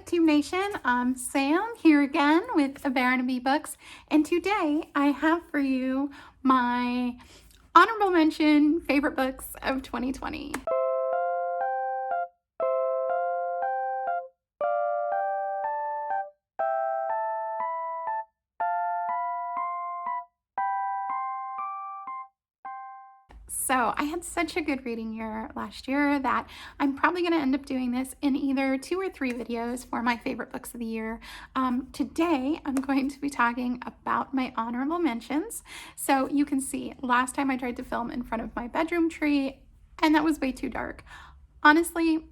Booktube Nation, I'm Sam here again with Barnaby Books, and today I have for you my honorable mention favorite books of 2020. So I had such a good reading year last year that I'm probably going to end up doing this in either 2 or 3 videos for my favorite books of the year. Today I'm going to be talking about my honorable mentions. So you can see last time I tried to film in front of my bedroom tree and that was way too dark. Honestly,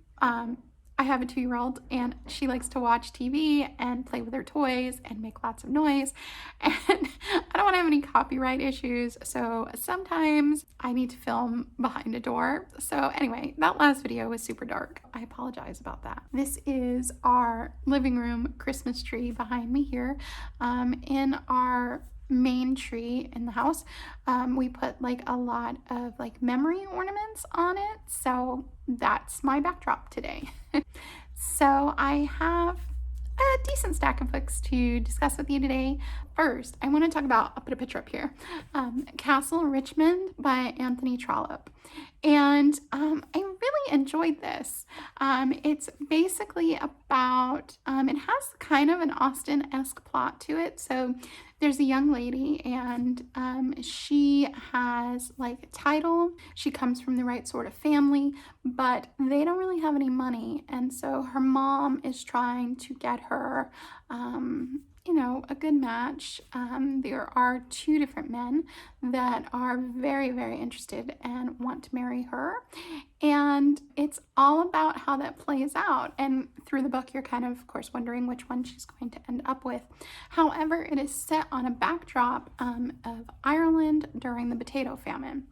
I have a 2-year-old and she likes to watch TV and play with her toys and make lots of noise, and I don't want to have any copyright issues, so sometimes I need to film behind a door. So anyway, that last video was super dark. I apologize about that. This is our living room Christmas tree behind me here. In our main tree in the house, we put like a lot of like memory ornaments on it, so that's my backdrop today. So I have a decent stack of books to discuss with you today. First, I want to talk about, I'll put a picture up here, Castle Richmond by Anthony Trollope. And I really enjoyed this. It's basically about, it has kind of an Austen-esque plot to it. So there's a young lady and she has like a title. She comes from the right sort of family, but they don't really have any money. And so her mom is trying to get her, a good match. There are 2 different men that are very, very interested and want to marry her. And it's all about how that plays out. And through the book, you're kind of course, wondering which one she's going to end up with. However, it is set on a backdrop of Ireland during the potato famine.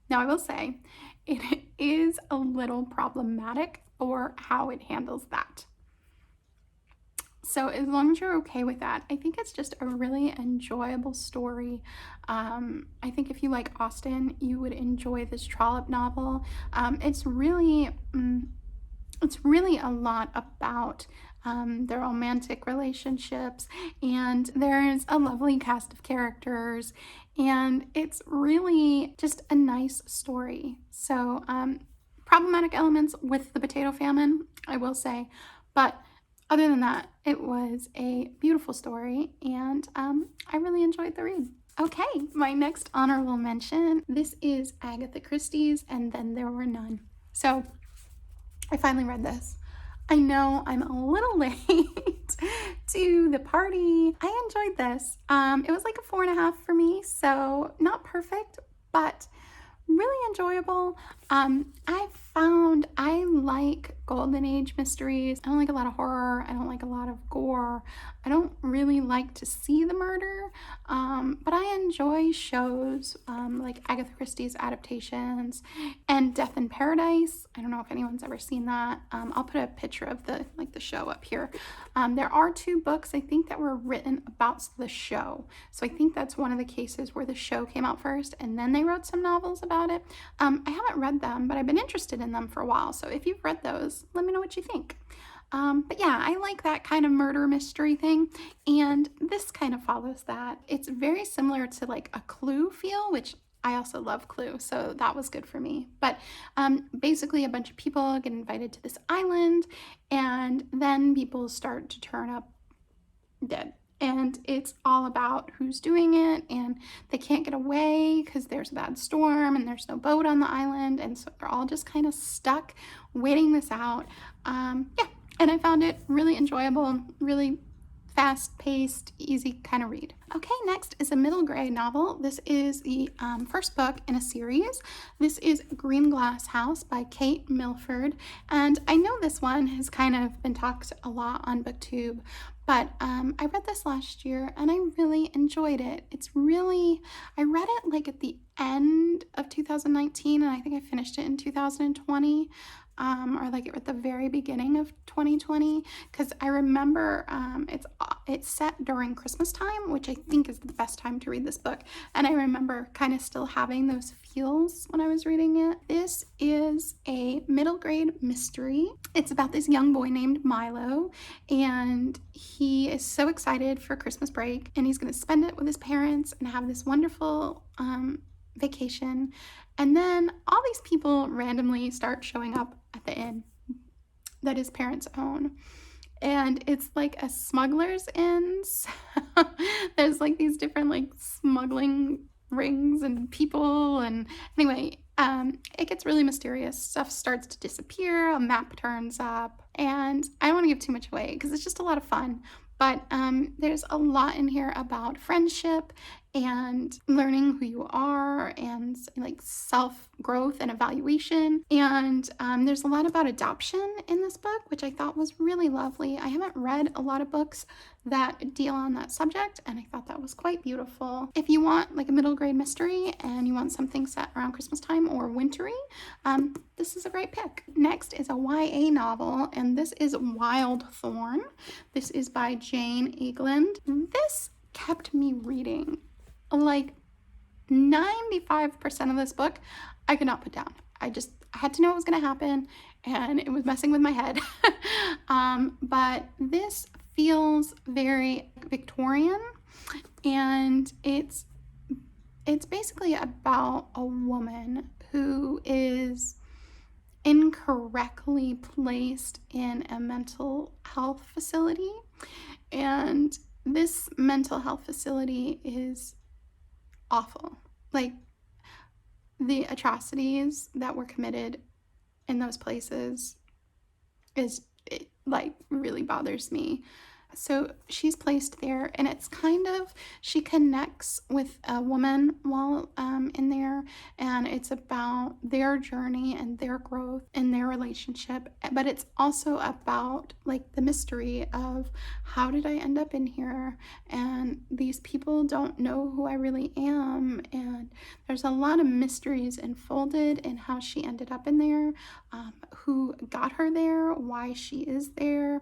Now, I will say, it is a little problematic for how it handles that. So as long as you're okay with that, I think it's just a really enjoyable story. I think if you like Austen, you would enjoy this Trollope novel. It's really a lot about their romantic relationships, and there's a lovely cast of characters, and it's really just a nice story. So problematic elements with the potato famine, I will say, but other than that, it was a beautiful story, and I really enjoyed the read. Okay, my next honorable mention, this is Agatha Christie's And Then There Were None. So I finally read this. I know I'm a little late to the party. I enjoyed this. It was like a 4.5 for me, so not perfect, but really enjoyable. I found I like golden age mysteries. I don't like a lot of horror. I don't like a lot of gore. I don't really like to see the murder, but I enjoy shows like Agatha Christie's adaptations and Death in Paradise. I don't know if anyone's ever seen that. I'll put a picture of the show up here. There are 2 books I think that were written about the show, so I think that's one of the cases where the show came out first and then they wrote some novels about it. I haven't read them, but I've been interested in them for a while, so if you've read those, let me know what you think. But yeah, I like that kind of murder mystery thing, and this kind of follows that. It's very similar to like a Clue feel, which I also love Clue, so that was good for me. But basically a bunch of people get invited to this island, and then people start to turn up dead. And it's all about who's doing it, and they can't get away because there's a bad storm and there's no boat on the island, and so they're all just kind of stuck waiting this out. Yeah, and I found it really enjoyable, really fast-paced, easy kind of read. Okay, next is a middle grade novel. This is the first book in a series. This is Greenglass House by Kate Milford, and I know this one has kind of been talked a lot on BookTube, but I read this last year and I really enjoyed it. I read it like at the end of 2019, and I think I finished it in 2020. Or like at the very beginning of 2020, because I remember it's set during Christmas time, which I think is the best time to read this book. And I remember kind of still having those feels when I was reading it. This is a middle grade mystery. It's about this young boy named Milo, and he is so excited for Christmas break, and he's going to spend it with his parents and have this wonderful vacation. And then all these people randomly start showing up at the inn that his parents own. And it's like a smuggler's inn. So there's like these different like smuggling rings and people. And anyway, it gets really mysterious. Stuff starts to disappear. A map turns up. And I don't want to give too much away because it's just a lot of fun. But there's a lot in here about friendship and learning who you are and like self-growth and evaluation. And there's a lot about adoption in this book, which I thought was really lovely. I haven't read a lot of books that deal on that subject, and I thought that was quite beautiful. If you want like a middle grade mystery and you want something set around Christmas time or wintry, this is a great pick. Next is a YA novel, and this is Wildthorn. This is by Jane Eagland. This kept me reading. Like 95% of this book I could not put down. I had to know what was going to happen, and it was messing with my head. But this feels very Victorian, and it's basically about a woman who is incorrectly placed in a mental health facility, and this mental health facility is awful. Like, the atrocities that were committed in those places really bothers me. So she's placed there, and it's kind of, she connects with a woman while in there, and it's about their journey and their growth and their relationship. But it's also about like the mystery of, how did I end up in here? And these people don't know who I really am. And there's a lot of mysteries enfolded in how she ended up in there, who got her there, why she is there.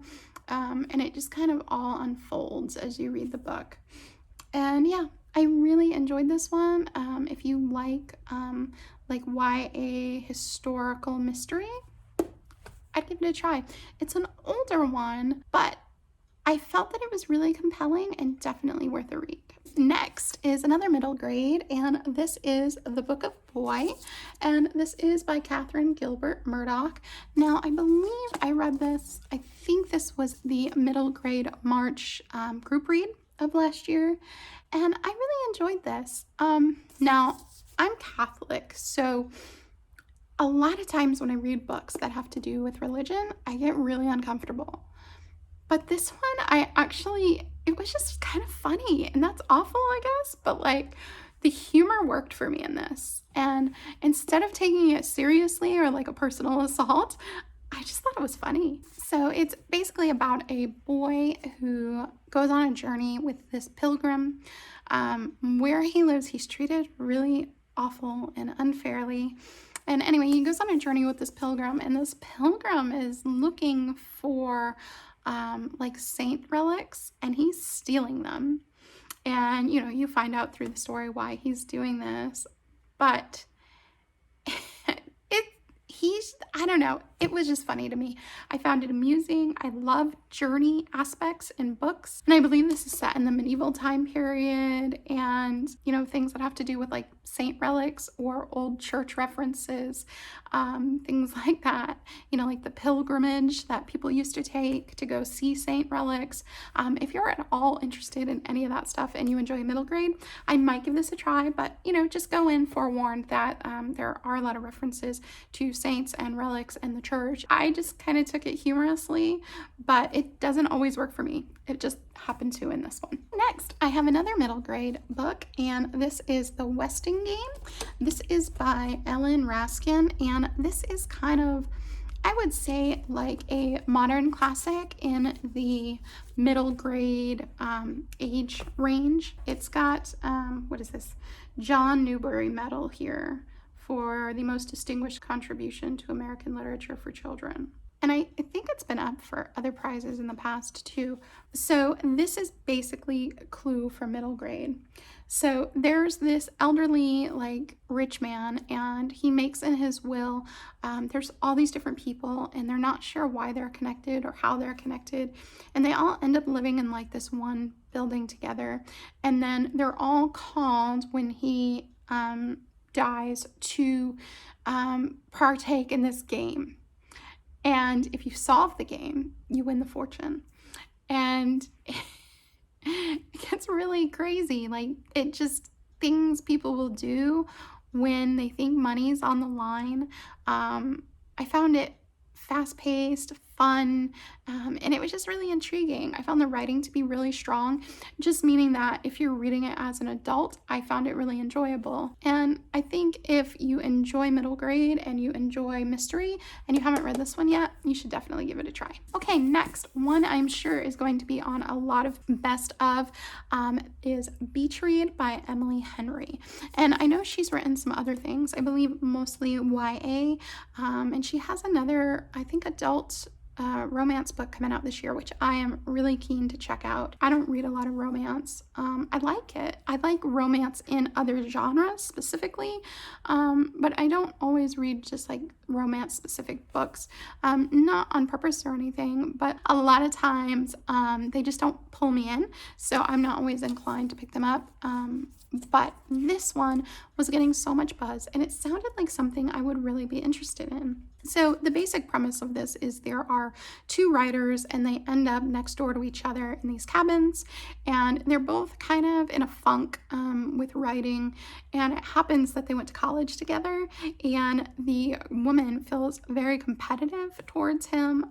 And it just kind of all unfolds as you read the book. And yeah, I really enjoyed this one. If you like YA historical mystery, I'd give it a try. It's an older one, but I felt that it was really compelling and definitely worth a read. Next is another middle grade, and this is The Book of Boy, and this is by Catherine Gilbert Murdock. Now, I believe I read this, I think this was the middle grade March group read of last year, and I really enjoyed this. Now, I'm Catholic, so a lot of times when I read books that have to do with religion, I get really uncomfortable. But this one, it was just kind of funny, and that's awful, I guess, but like the humor worked for me in this. And instead of taking it seriously or like a personal assault, I just thought it was funny. So it's basically about a boy who goes on a journey with this pilgrim. Where he lives, he's treated really awful and unfairly. And anyway, he goes on a journey with this pilgrim, and this pilgrim is looking for like saint relics, and he's stealing them. And you find out through the story why he's doing this, but I don't know, it was just funny to me. I found it amusing. I love journey aspects in books, and I believe this is set in the medieval time period, and things that have to do with like saint relics or old church references, things like that, like the pilgrimage that people used to take to go see saint relics. If you're at all interested in any of that stuff and you enjoy middle grade, I might give this a try, but just go in forewarned that there are a lot of references to saints and relics and the church. I just kind of took it humorously, but it doesn't always work for me. It just happened to in this one. Next, I have another middle grade book, and this is The Westing Game. This is by Ellen Raskin, and this is kind of, I would say, like a modern classic in the middle grade age range. It's got, what is this? John Newbery Medal here for the most distinguished contribution to American literature for children. And I think it's been up for other prizes in the past too. So this is basically Clue for middle grade. So there's this elderly, like, rich man, and he makes in his will, there's all these different people, and they're not sure why they're connected or how they're connected. And they all end up living in like this one building together. And then they're all called when he dies to partake in this game. And if you solve the game, you win the fortune. And it gets really crazy. Like, it just, things people will do when they think money's on the line. I found it fast-paced, fun, and it was just really intriguing. I found the writing to be really strong, just meaning that if you're reading it as an adult, I found it really enjoyable. And I think if you enjoy middle grade and you enjoy mystery and you haven't read this one yet, you should definitely give it a try. Okay, next one I'm sure is going to be on a lot of best of is Beach Read by Emily Henry. And I know she's written some other things, I believe mostly YA, and she has another, I think, adult romance book coming out this year, which I am really keen to check out. I don't read a lot of romance. I like it. I like romance in other genres specifically, but I don't always read just like romance specific books, not on purpose or anything, but a lot of times they just don't pull me in, so I'm not always inclined to pick them up. But this one was getting so much buzz, and it sounded like something I would really be interested in. So the basic premise of this is there are two writers, and they end up next door to each other in these cabins, and they're both kind of in a funk with writing, and it happens that they went to college together, and the woman feels very competitive towards him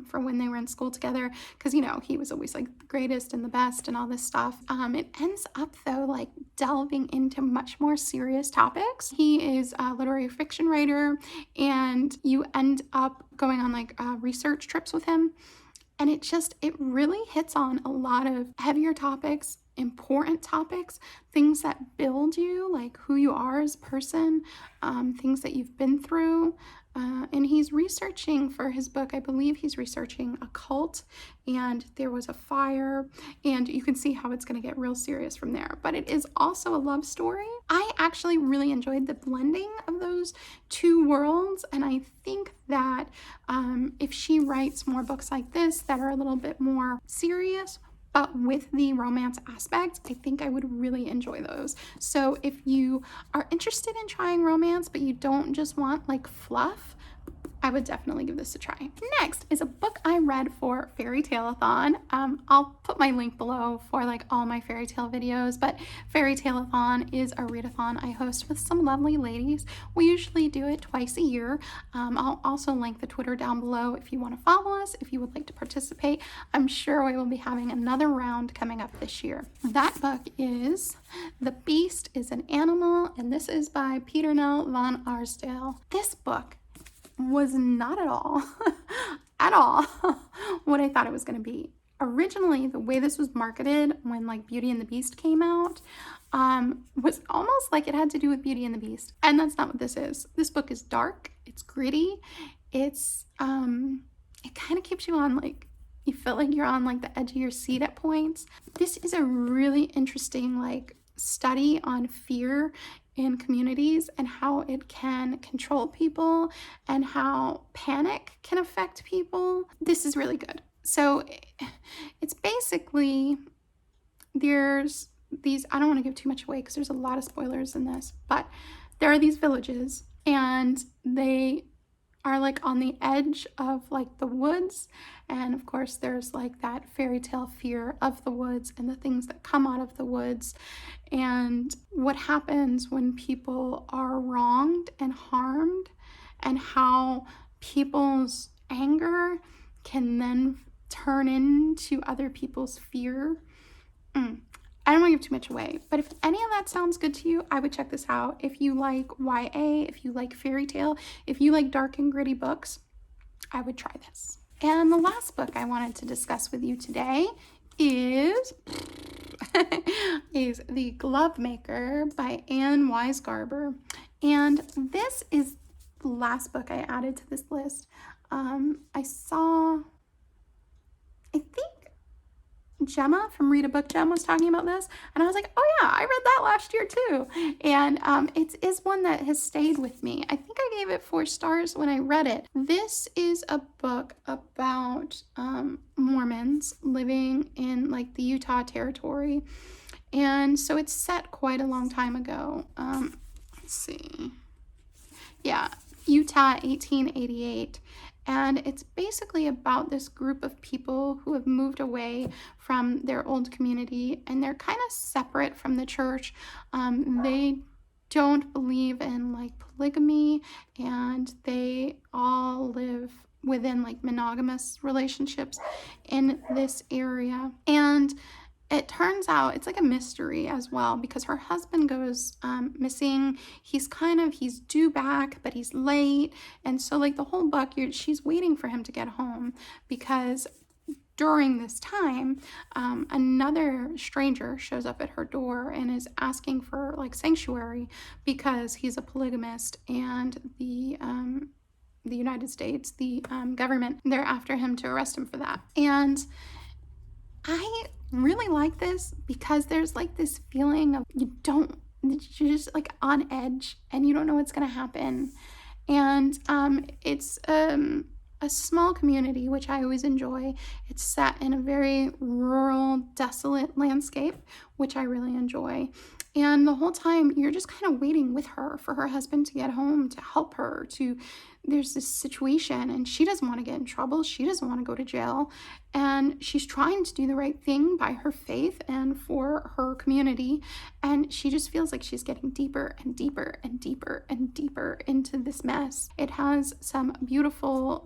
for when they were in school together, because, you know, he was always like the greatest and the best and all this stuff. It ends up, though, like delving into much more serious topics. He is a literary fiction writer, and you end up going on like research trips with him, and it really hits on a lot of heavier topics, important topics, things that build you, like who you are as a person, things that you've been through. And he's researching for his book, I believe he's researching a cult, and there was a fire, and you can see how it's going to get real serious from there. But it is also a love story. I actually really enjoyed the blending of those two worlds, and I think that if she writes more books like this that are a little bit more serious, but with the romance aspect, I think I would really enjoy those. So if you are interested in trying romance, but you don't just want like fluff, I would definitely give this a try. Next is a book I read for Fairy Tale-a-thon. I'll put my link below for like all my fairy tale videos, but Fairy Tale-a-thon is a readathon I host with some lovely ladies. We usually do it twice a year. I'll also link the Twitter down below if you want to follow us, if you would like to participate. I'm sure we will be having another round coming up this year. That book is The Beast is an Animal, and this is by Peternelle von Arsdale. This book was not at all what I thought it was going to be. Originally, the way this was marketed when like Beauty and the Beast came out was almost like it had to do with Beauty and the Beast, and that's not what this is. This book is dark, it's gritty, it's it kind of keeps you on, like, you feel like you're on like the edge of your seat at points. This is a really interesting like study on fear in communities and how it can control people and how panic can affect people. This is really good. So it's basically, there's these, I don't want to give too much away because there's a lot of spoilers in this, but there are these villages, and they are like on the edge of like the woods, and of course there's like that fairy tale fear of the woods and the things that come out of the woods, and what happens when people are wronged and harmed, and how people's anger can then turn into other people's fear. I don't want to give too much away, but if any of that sounds good to you, I would check this out. If you like YA, if you like fairy tale, if you like dark and gritty books, I would try this. And the last book I wanted to discuss with you today is The Glovemaker by Anne Weisgarber. And this is the last book I added to this list. I saw, I think Gemma from Read a Book Gem was talking about this, and I was like, oh yeah, I read that last year too. And it is one that has stayed with me. I think I gave it 4 stars when I read it. This is a book about Mormons living in like the Utah Territory, and so it's set quite a long time ago. Let's see. Yeah, Utah 1888. And it's basically about this group of people who have moved away from their old community, and they're kind of separate from the church. They don't believe in like polygamy, and they all live within like monogamous relationships in this area. And it turns out it's like a mystery as well, because her husband goes missing. He's due back, but he's late. And so like the whole book, she's waiting for him to get home, because during this time, another stranger shows up at her door and is asking for like sanctuary because he's a polygamist, and the United States, the government, they're after him to arrest him for that. And I really like this because there's like this feeling of you're just like on edge and you don't know what's going to happen. And it's a small community, which I always enjoy. It's set in a very rural, desolate landscape, which I really enjoy. And the whole time you're just kind of waiting with her for her husband to get home, to help her, there's this situation and she doesn't want to get in trouble. She doesn't want to go to jail. And she's trying to do the right thing by her faith and for her community. And she just feels like she's getting deeper and deeper and deeper and deeper into this mess. It has some beautiful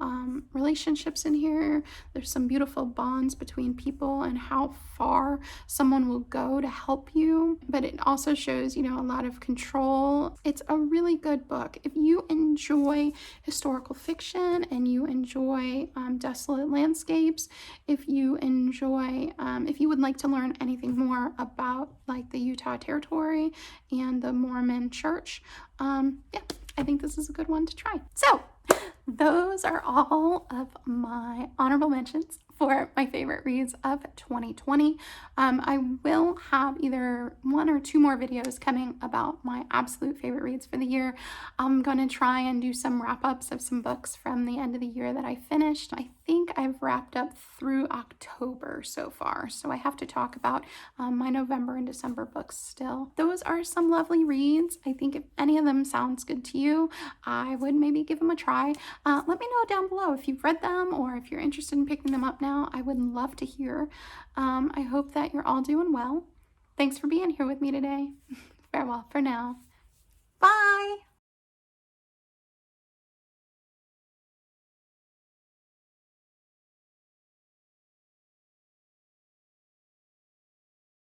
relationships in here. There's some beautiful bonds between people and how far someone will go to help you. But it also shows, a lot of control. It's a really good book. If you enjoy historical fiction and you enjoy desolate landscapes, if you would like to learn anything more about like the Utah Territory and the Mormon Church, I think this is a good one to try. So those are all of my honorable mentions for my favorite reads of 2020. I will have either 1 or 2 more videos coming about my absolute favorite reads for the year. I'm going to try and do some wrap-ups of some books from the end of the year that I finished. I think I've wrapped up through October so far, so I have to talk about my November and December books still. Those are some lovely reads. I think if any of them sounds good to you, I would maybe give them a try. Let me know down below if you've read them or if you're interested in picking them up now. I would love to hear. I hope that you're all doing well. Thanks for being here with me today. Farewell for now. Bye!